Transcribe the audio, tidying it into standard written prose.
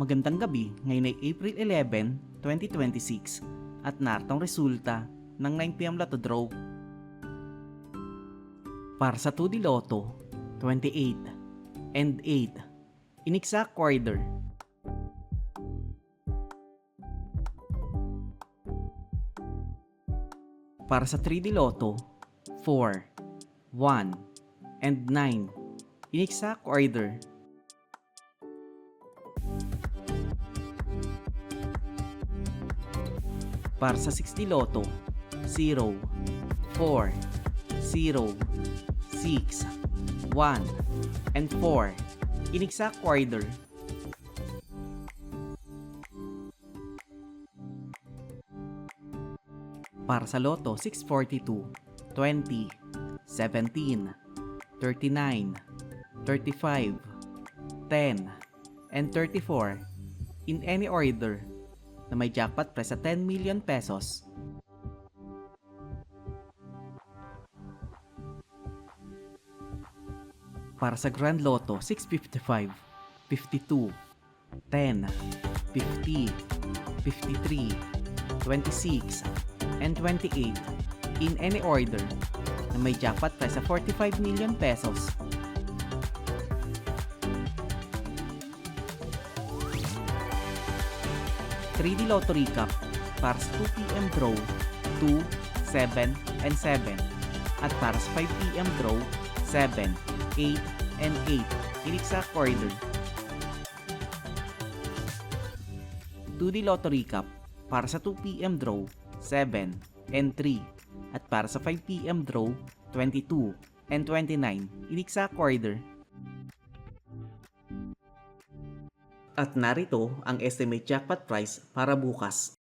Magandang gabi, ngayon ay April 11, 2026 at narito ang resulta ng 9pm Lotto Draw. Para sa 2D Lotto, 28 and 8 in exact order. Para sa 3D Lotto, 4, 1 and 9 in exact order. Para sa 60 Lotto, 0, 4, 0, 6, 1, and 4 in exact order. Para sa Lotto 642, 20, 17, 39, 35, 10, and 34 in any order na may jackpot price sa 10 million pesos. Para sa Grand Lotto 655, 52, 10, 50, 53, 26, and 28 in any order na may jackpot price sa 45 million pesos. '3D Lotto Recap para sa 2pm draw 2, 7, and 7 at para sa 5pm draw 7, 8, and 8 in exact order. 2D Lotto Recap para sa 2pm draw 7 and 3 at para sa 5pm draw 22 and 29 in exact order. At narito ang estimate jackpot price para bukas,